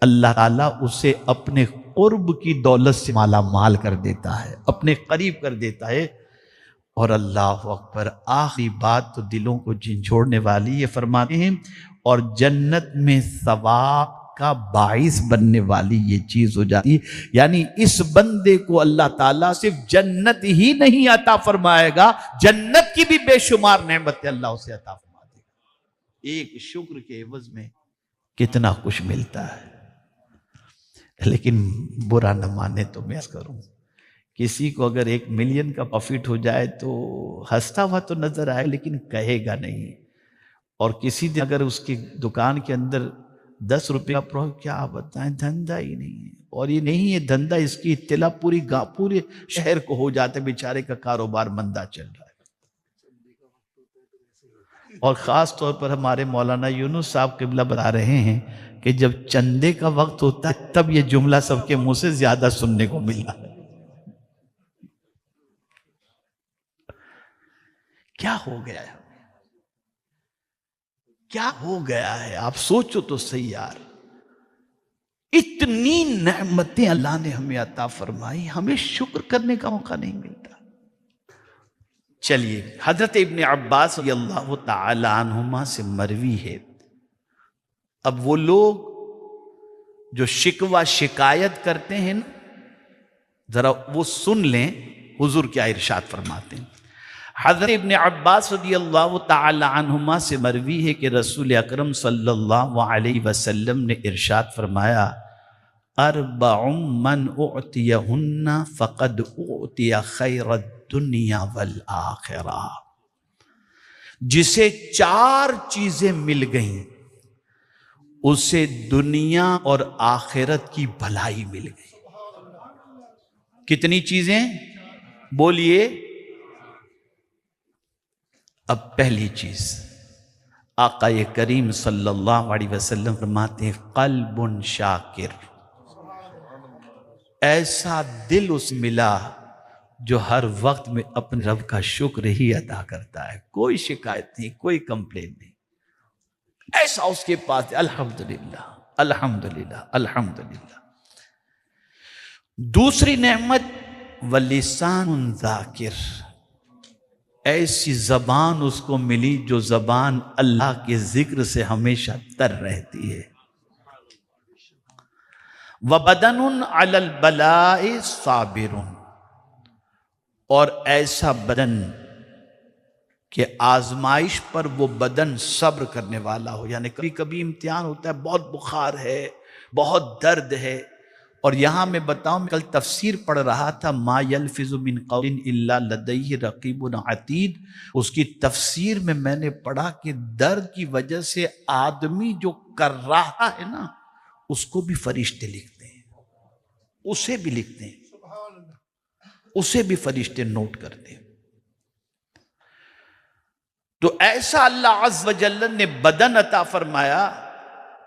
اللہ تعالیٰ اسے اپنے قرب کی دولت سے مالا مال کر دیتا ہے، اپنے قریب کر دیتا ہے۔ اور اللہ اکبر، آخری بات تو دلوں کو جھنجھوڑنے والی، یہ فرماتے ہیں اور جنت میں ثواب کا باعث بننے والی یہ چیز ہو جاتی ہے، یعنی اس بندے کو اللہ تعالیٰ صرف جنت ہی نہیں عطا فرمائے گا، جنت کی بھی بے شمار نعمتیں اللہ اسے عطا فرما دے گا۔ ایک شکر کے عوض میں کتنا کچھ ملتا ہے۔ لیکن برا نہ مانے تو میں عرض کروں، کسی کو اگر 1 ملین کا پروفٹ ہو جائے تو ہنستا ہوا تو نظر آئے لیکن کہے گا نہیں، اور کسی دن اگر اس کی دکان کے اندر 10 روپے کا پروفٹ، کیا بتائیں، دھندا ہی نہیں ہے، اور یہ نہیں ہے دھندا، اس کی اطلاع پورے شہر کو ہو جاتے، بیچارے کا کاروبار مندہ چل رہا ہے۔ اور خاص طور پر ہمارے مولانا یونس صاحب قبلہ بتا رہے ہیں کہ جب چندے کا وقت ہوتا ہے تب یہ جملہ سب کے منہ سے زیادہ سننے کو ملا ہے۔ کیا ہو گیا ہے، کیا ہو گیا ہے، آپ سوچو تو صحیح یار۔ اتنی نعمتیں اللہ نے ہمیں عطا فرمائی، ہمیں شکر کرنے کا موقع نہیں ملتا۔ چلیے، حضرت ابن عباس رضی اللہ تعالی عنہما سے مروی ہے، اب وہ لوگ جو شکوہ شکایت کرتے ہیں ذرا وہ سن لیں حضور کیا ارشاد فرماتے ہیں۔ حضرت ابن عباس رضی اللہ تعالی عنہما سے مروی ہے کہ رسول اکرم صلی اللہ علیہ وسلم نے ارشاد فرمایا، اربع من اعطیہن فقد اعطی خیر الدنیا والآخرہ۔ جسے 4 چیزیں مل گئیں اسے دنیا اور آخرت کی بھلائی مل گئی۔ کتنی چیزیں بولیے؟ اب پہلی چیز، آقا کریم صلی اللہ علیہ وسلم فرماتے ہیں قلب شاکر، ایسا دل اس ملا جو ہر وقت میں اپنے رب کا شکر ہی ادا کرتا ہے، کوئی شکایت نہیں، کوئی کمپلین نہیں، ایسا اس کے پاس الحمدللہ الحمدللہ الحمدللہ۔ دوسری نعمت ولسان ذاکر، ایسی زبان اس کو ملی جو زبان اللہ کے ذکر سے ہمیشہ تر رہتی ہے۔ وَبَدَنٌ عَلَى الْبَلَاءِ صَابِرٌ، اور ایسا بدن کہ آزمائش پر وہ بدن صبر کرنے والا ہو، یعنی کبھی کبھی امتحان ہوتا ہے، بہت بخار ہے، بہت درد ہے، اور یہاں میں بتاؤں، میں کل تفسیر پڑھ رہا تھا، ما یلفظ من قول الا لدیہ رقیب عتید، اس کی تفسیر میں نے پڑھا کہ درد کی وجہ سے آدمی جو کر رہا ہے نا، اس کو بھی فرشتے لکھتے ہیں، اسے بھی لکھتے ہیں، اسے بھی فرشتے نوٹ کرتے ہیں۔ تو ایسا اللہ عز و جل نے بدن عطا فرمایا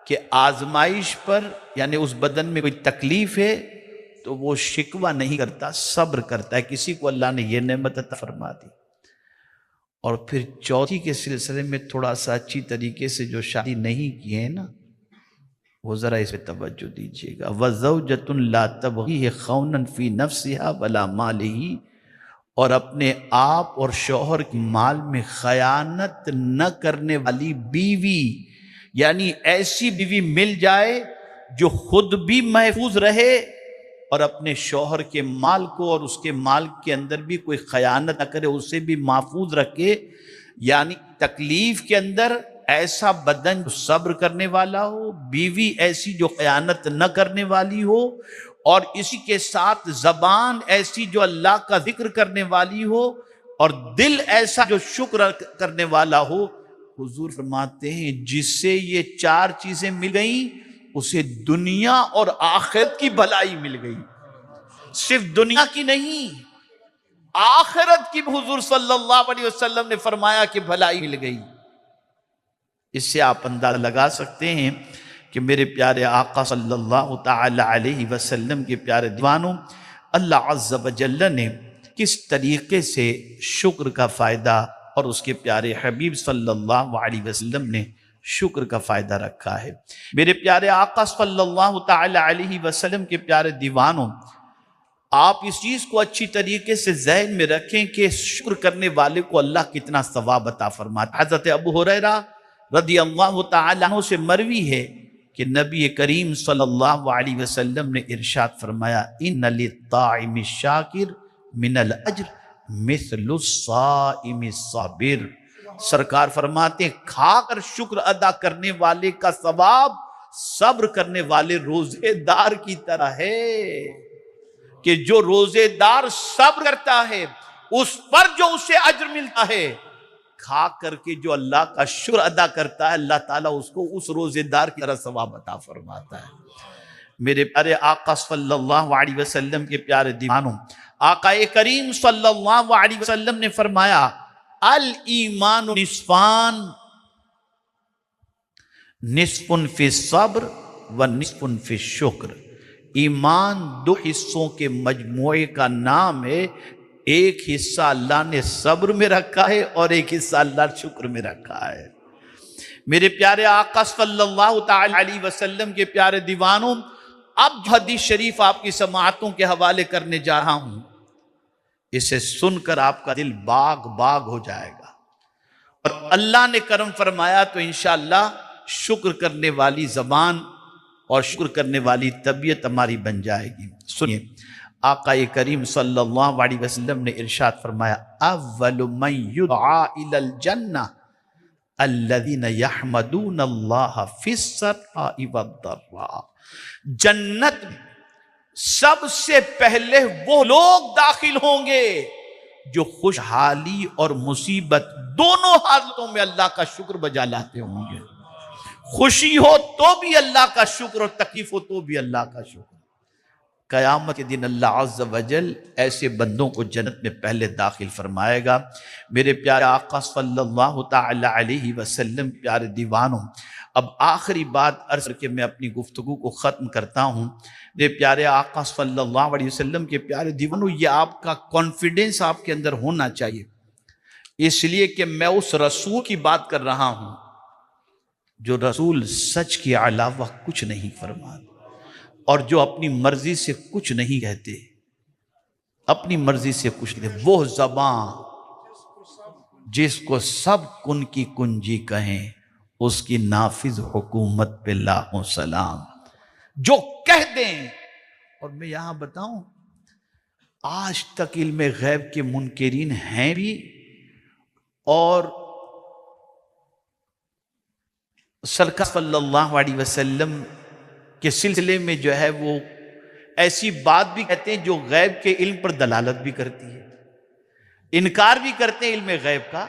کہ آزمائش پر، یعنی اس بدن میں کوئی تکلیف ہے تو وہ شکوہ نہیں کرتا، صبر کرتا ہے۔ کسی کو اللہ نے یہ نعمت عطا فرما دی۔ اور پھر چوتھی کے سلسلے میں تھوڑا سا اچھی طریقے سے جو شادی نہیں کیے ہیں نا، وہ ذرا اس پہ توجہ دیجیے گا۔ وَزَوْجَةٌ لَا تَبْغِيهِ خَوْنًا فِي نَفْسِهَا وَلَا مَالِهِ، اور اپنے آپ اور شوہر کے مال میں خیانت نہ کرنے والی بیوی، یعنی ایسی بیوی مل جائے جو خود بھی محفوظ رہے اور اپنے شوہر کے مال کو اور اس کے مال کے اندر بھی کوئی خیانت نہ کرے، اسے بھی محفوظ رکھے۔ یعنی تکلیف کے اندر ایسا بدن جو صبر کرنے والا ہو، بیوی ایسی جو خیانت نہ کرنے والی ہو، اور اسی کے ساتھ زبان ایسی جو اللہ کا ذکر کرنے والی ہو، اور دل ایسا جو شکر کرنے والا ہو۔ حضور فرماتے ہیں جس سے یہ چار چیزیں مل گئیں، اسے دنیا اور آخرت کی بھلائی مل گئی، صرف دنیا کی نہیں، آخرت کی بھی حضور صلی اللہ علیہ وسلم نے فرمایا کہ بھلائی مل گئی۔ اس سے آپ اندازہ لگا سکتے ہیں کہ میرے پیارے آقا صلی اللہ تعالی علیہ وسلم کے پیارے دیوانوں، اللہ عز و جل نے کس طریقے سے شکر کا فائدہ، اور اس کے پیارے حبیب صلی اللہ علیہ وسلم نے شکر کا فائدہ رکھا ہے۔ میرے پیارے آقا صلی اللہ تعالی علیہ وسلم کے پیارے دیوانوں، آپ اس چیز کو اچھی طریقے سے ذہن میں رکھیں کہ شکر کرنے والے کو اللہ کتنا ثواب عطا فرماتا ہے۔ حضرت ابو ہریرہ رضی اللہ تعالیٰ عنہ سے مروی ہے کہ نبی کریم صلی اللہ علیہ وسلم نے ارشاد فرمایا، ان للطاعم الشاکر من الاجر مثل الصائم الصابر۔ سرکار فرماتے ہیں کھا کر شکر ادا کرنے والے کا ثواب صبر کرنے والے روزے دار کی طرح ہے، کہ جو روزے دار صبر کرتا ہے اس پر جو اسے اجر ملتا ہے، کھا کر کے جو اللہ کا شکر ادا کرتا ہے اللہ تعالیٰ اس کو اس روزے دار کی طرح ثواب عطا فرماتا ہے۔ میرے پیارے آقا صلی اللہ علیہ وسلم کے پیارے دیوانوں، آقا کریم صلی اللہ علیہ وسلم نے فرمایا، الایمان نصفان، نصف فی الصبر و نصف فی الشکر۔ ایمان دو حصوں کے مجموعے کا نام ہے، ایک حصہ اللہ نے صبر میں رکھا ہے اور ایک حصہ اللہ شکر میں رکھا ہے۔ میرے پیارے آقا صلی اللہ تعالی علیہ وسلم کے پیارے دیوانوں، اب حدیث شریف آپ کی سماعتوں کے حوالے کرنے جا رہا ہوں، اسے سن کر آپ کا دل باغ باغ ہو جائے گا، اور اللہ نے کرم فرمایا تو انشاءاللہ شکر کرنے والی زبان اور شکر کرنے والی طبیعت ہماری بن جائے گی۔ سنیے، آقا کریم صلی اللہ علیہ وسلم نے ارشاد فرمایا، اول من یدعا الی الجنہ الذین یحمدون اللہ فی السراء والضراء۔ جنت میں سب سے پہلے وہ لوگ داخل ہوں گے جو خوشحالی اور مصیبت دونوں حالتوں میں اللہ کا شکر بجا لاتے ہوں گے۔ خوشی ہو تو بھی اللہ کا شکر اور تکلیف ہو تو بھی اللہ کا شکر۔ قیامت کے دن اللہ عز و جل ایسے بندوں کو جنت میں پہلے داخل فرمائے گا۔ میرے پیارے آقا صلی اللہ تعالی علیہ وسلم پیارے دیوانوں، اب آخری بات عرض کر کے میں اپنی گفتگو کو ختم کرتا ہوں۔ میرے پیارے آقا صلی اللہ علیہ وسلم کے پیارے دیوانوں، یہ آپ کا کانفیڈنس آپ کے اندر ہونا چاہیے، اس لیے کہ میں اس رسول کی بات کر رہا ہوں جو رسول سچ کے علاوہ کچھ نہیں فرماتے، اور جو اپنی مرضی سے کچھ نہیں کہتے، اپنی مرضی سے کچھ نہیں، وہ زبان جس کو سب کن کی کنجی کہیں، اس کی نافذ حکومت پہ لاکھوں سلام، جو کہہ دیں۔ اور میں یہاں بتاؤں، آج تک علم غیب کے منکرین ہیں بھی، اور سرکار صلی اللہ علیہ وسلم کے سلسلے میں جو ہے وہ ایسی بات بھی کہتے ہیں جو غیب کے علم پر دلالت بھی کرتی ہے، انکار بھی کرتے ہیں علم غیب کا،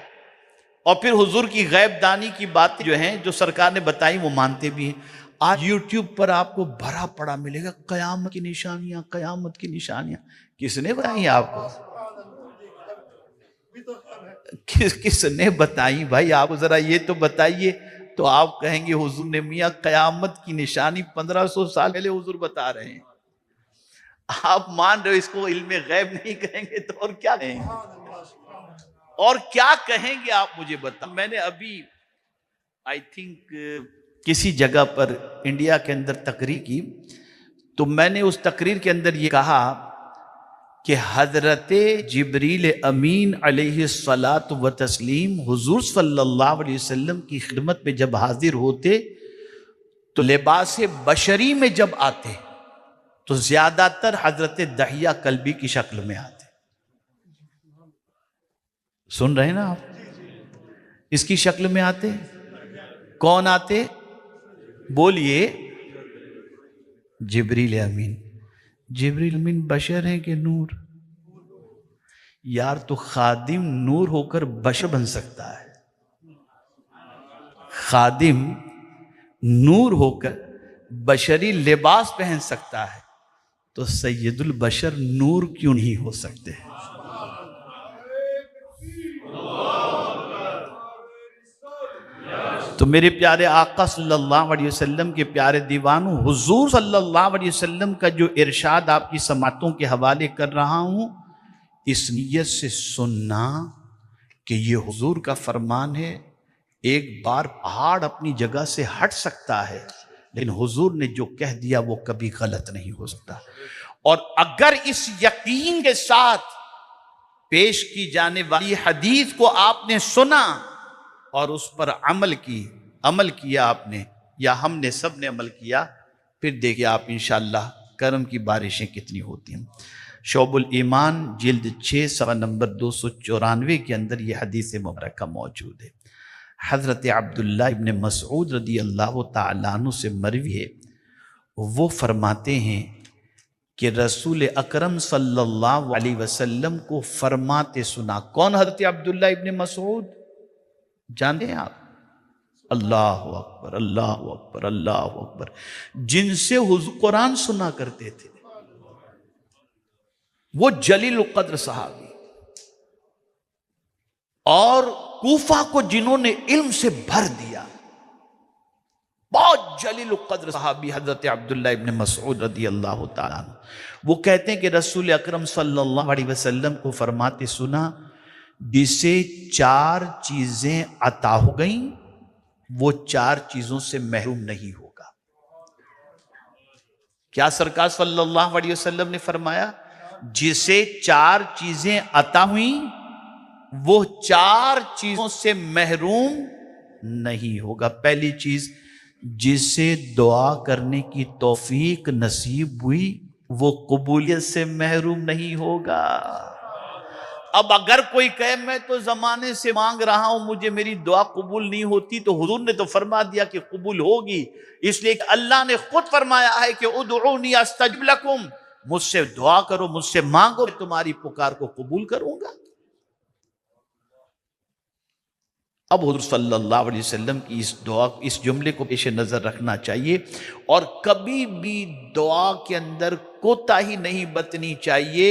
اور پھر حضور کی غیب دانی کی باتیں جو ہیں جو سرکار نے بتائی وہ مانتے بھی ہیں۔ آج یوٹیوب پر آپ کو بھرا پڑا ملے گا قیامت کی نشانیاں، قیامت کی نشانیاں۔ کس نے بتائی آپ کو؟ کس نے بتائی بھائی؟ آپ ذرا یہ تو بتائیے، تو آپ کہیں گے حضور نے میاں قیامت کی نشانی 1500 سال پہلے حضور بتا رہے ہیں۔ آپ مان رہے ہو اس کو علم غیب نہیں کہیں گے تو اور کیا کہیں گے؟ اور کیا کہیں گے آپ مجھے بتائیں۔ میں نے ابھی آئی تھنک کسی جگہ پر انڈیا کے اندر تقریر کی، تو میں نے اس تقریر کے اندر یہ کہا کہ حضرت جبریل امین علیہ الصلاۃ و تسلیم حضور صلی اللہ علیہ وسلم کی خدمت میں جب حاضر ہوتے تو لباس بشری میں جب آتے تو زیادہ تر حضرت دحیہ کلبی کی شکل میں آتے۔ سن رہے ہیں نا آپ؟ اس کی شکل میں آتے۔ کون آتے؟ بولیے۔ جبریل امین۔ جبریل امین بشر ہیں کہ نور؟ یار تو خادم نور ہو کر بشر بن سکتا ہے، خادم نور ہو کر بشری لباس پہن سکتا ہے، تو سید البشر نور کیوں نہیں ہو سکتے؟ تو میرے پیارے آقا صلی اللہ علیہ وسلم کے پیارے دیوانوں، حضور صلی اللہ علیہ وسلم کا جو ارشاد آپ کی سماعتوں کے حوالے کر رہا ہوں، اس نیت سے سننا کہ یہ حضور کا فرمان ہے۔ ایک بار پہاڑ اپنی جگہ سے ہٹ سکتا ہے، لیکن حضور نے جو کہہ دیا وہ کبھی غلط نہیں ہو سکتا۔ اور اگر اس یقین کے ساتھ پیش کی جانے والی حدیث کو آپ نے سنا اور اس پر عمل کیا آپ نے، یا ہم نے سب نے عمل کیا، پھر دیکھیں آپ انشاءاللہ کرم کی بارشیں کتنی ہوتی ہیں۔ شعب الایمان جلد 6 صفحہ نمبر 294 کے اندر یہ حدیث مبارکہ موجود ہے۔ حضرت عبداللہ ابن مسعود رضی اللہ تعالیٰ عنہ سے مروی ہے، وہ فرماتے ہیں کہ رسول اکرم صلی اللہ علیہ وسلم کو فرماتے سنا۔ کون حضرت عبداللہ ابن مسعود؟ جانتے ہیں آپ؟ اللہ اکبر، اللہ اکبر، اللہ اکبر، جن سے حضور قرآن سنا کرتے تھے، وہ جلیل القدر صحابی، اور کوفہ کو جنہوں نے علم سے بھر دیا، بہت جلیل القدر صحابی حضرت عبداللہ ابن مسعود رضی اللہ تعالیٰ عنہ۔ وہ کہتے ہیں کہ رسول اکرم صلی اللہ علیہ وسلم کو فرماتے سنا، جسے 4 چیزیں عطا ہو گئیں وہ 4 چیزوں سے محروم نہیں ہوگا۔ کیا سرکار صلی اللہ علیہ وسلم نے فرمایا؟ جسے 4 چیزیں عطا ہوئیں وہ 4 چیزوں سے محروم نہیں ہوگا۔ پہلی چیز، جسے دعا کرنے کی توفیق نصیب ہوئی وہ قبولیت سے محروم نہیں ہوگا۔ اب اگر کوئی کہے میں تو زمانے سے مانگ رہا ہوں مجھے میری دعا قبول نہیں ہوتی، تو حضور نے تو فرما دیا کہ قبول ہوگی، اس لیے کہ اللہ نے خود فرمایا ہے کہ ادعونی استجب لکم، مجھ سے دعا کرو، مجھ سے مانگو، میں تمہاری پکار کو قبول کروں گا۔ اب حضور صلی اللہ علیہ وسلم کی اس جملے کو پیش نظر رکھنا چاہیے، اور کبھی بھی دعا کے اندر کوتاہی نہیں برتنی چاہیے،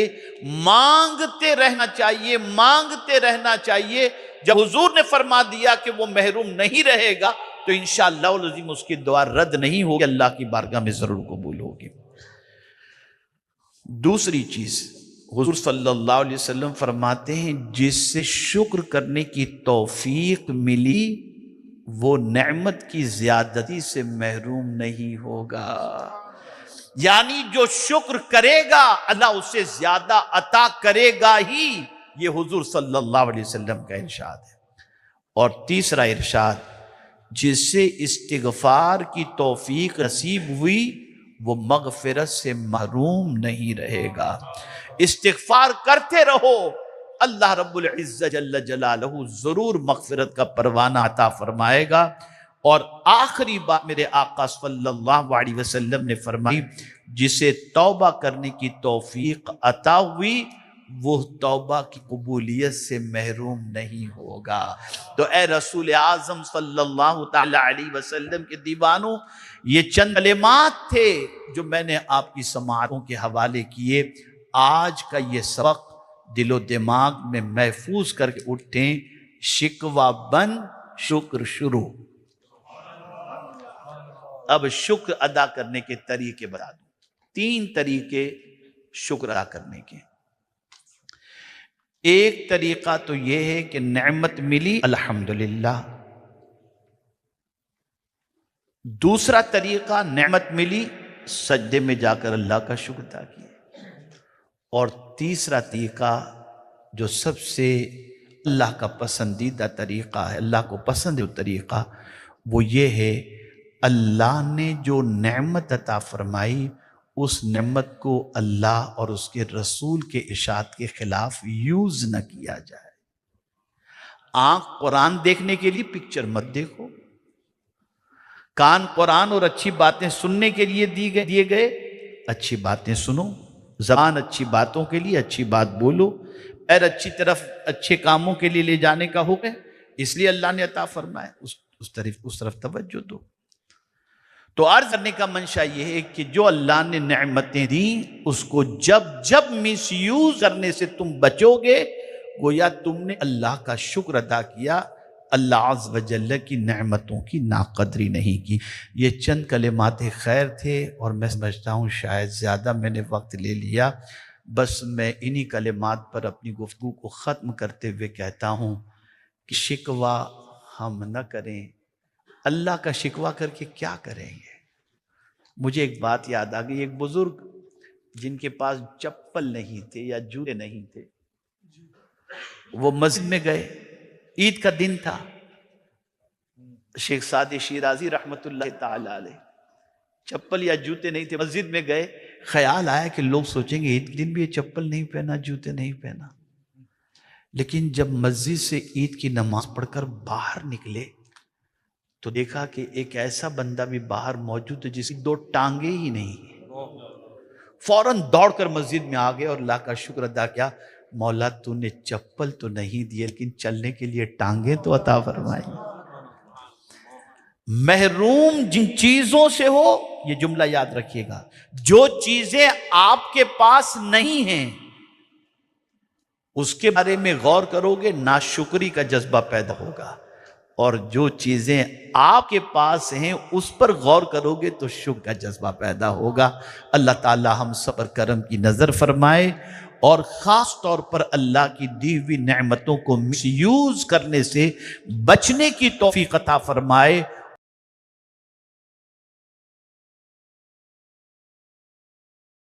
مانگتے رہنا چاہیے، مانگتے رہنا چاہیے۔ جب حضور نے فرما دیا کہ وہ محروم نہیں رہے گا تو انشاءاللہ العظیم اس کی دعا رد نہیں ہوگی، اللہ کی بارگاہ میں ضرور قبول ہوگی۔ دوسری چیز، حضور صلی اللہ علیہ وسلم فرماتے ہیں جس سے شکر کرنے کی توفیق ملی وہ نعمت کی زیادتی سے محروم نہیں ہوگا۔ یعنی جو شکر کرے گا اللہ اسے زیادہ عطا کرے گا ہی، یہ حضور صلی اللہ علیہ وسلم کا ارشاد ہے۔ اور تیسرا ارشاد، جس سے استغفار کی توفیق نصیب ہوئی وہ مغفرت سے محروم نہیں رہے گا۔ استغفار کرتے رہو، اللہ رب العزت جل جلالہ ضرور مغفرت کا پروانہ عطا فرمائے گا۔ اور آخری بات میرے آقا صلی اللہ علیہ وسلم نے فرمائی، جسے توبہ کرنے کی توفیق عطا ہوئی وہ توبہ کی قبولیت سے محروم نہیں ہوگا۔ تو اے رسول اعظم صلی اللہ تعالی علیہ وسلم کے دیوانوں، یہ چند کلمات تھے جو میں نے آپ کی سماعتوں کے حوالے کیے۔ آج کا یہ سبق دل و دماغ میں محفوظ کر کے اٹھیں، شکوہ بند، شکر شروع۔ اب شکر ادا کرنے کے طریقے بتا دوں، 3 طریقے شکر ادا کرنے کے۔ ایک طریقہ تو یہ ہے کہ نعمت ملی الحمدللہ، دوسرا طریقہ نعمت ملی سجدے میں جا کر اللہ کا شکر ادا کیا، اور تیسرا طریقہ جو سب سے اللہ کا پسندیدہ طریقہ ہے، اللہ کو پسند ہے طریقہ، وہ یہ ہے اللہ نے جو نعمت عطا فرمائی اس نعمت کو اللہ اور اس کے رسول کے ارشاد کے خلاف یوز نہ کیا جائے۔ آنکھ قرآن دیکھنے کے لیے پکچر مت دیکھو، کان قرآن اور اچھی باتیں سننے کے لیے دیے گئے، اچھی باتیں سنو، زبان اچھی باتوں کے لیے اچھی بات بولو، پیر اچھی طرف اچھے کاموں کے لیے لے جانے کا حکم ہے، اس لیے اللہ نے عطا فرمایا، اس طرف توجہ دو۔ تو عرض کرنے کا منشا یہ ہے کہ جو اللہ نے نعمتیں دیں اس کو جب مس یوز کرنے سے تم بچو گے، گویا تم نے اللہ کا شکر ادا کیا، اللہ عز و جل کی نعمتوں کی ناقدری نہیں کی۔ یہ چند کلمات خیر تھے اور میں سمجھتا ہوں شاید زیادہ میں نے وقت لے لیا، بس میں انہی کلمات پر اپنی گفتگو کو ختم کرتے ہوئے کہتا ہوں کہ شکوہ ہم نہ کریں، اللہ کا شکوہ کر کے کیا کریں گے۔ مجھے ایک بات یاد آ گئی، ایک بزرگ جن کے پاس چپل نہیں تھے یا جوتے نہیں تھے، وہ مسجد میں گئے، عید کا دن تھا، شیخ سعدی شیرازی رحمت اللہ تعالی علیہ، چپل یا جوتے نہیں تھے، مسجد میں گئے، خیال آیا کہ لوگ سوچیں گے عید کے دن بھی یہ چپل نہیں پہنا، جوتے نہیں پہنا، لیکن جب مسجد سے عید کی نماز پڑھ کر باہر نکلے تو دیکھا کہ ایک ایسا بندہ بھی باہر موجود ہے جس کی 2 ٹانگیں ہی نہیں، فوراً دوڑ کر مسجد میں آ گئے اور اللہ کا شکر ادا کیا، مولا تو نے چپل تو نہیں دی لیکن چلنے کے لیے ٹانگیں تو عطا فرمائی۔ محروم جن چیزوں سے ہو، یہ جملہ یاد رکھیے گا، جو چیزیں آپ کے پاس نہیں ہیں اس کے بارے میں غور کرو گے، ناشکری کا جذبہ پیدا ہوگا، اور جو چیزیں آپ کے پاس ہیں اس پر غور کرو گے تو شکر کا جذبہ پیدا ہوگا۔ اللہ تعالی ہم سب پر کرم کی نظر فرمائے اور خاص طور پر اللہ کی دی ہوئی نعمتوں کو مس یوز کرنے سے بچنے کی توفیق عطا فرمائے۔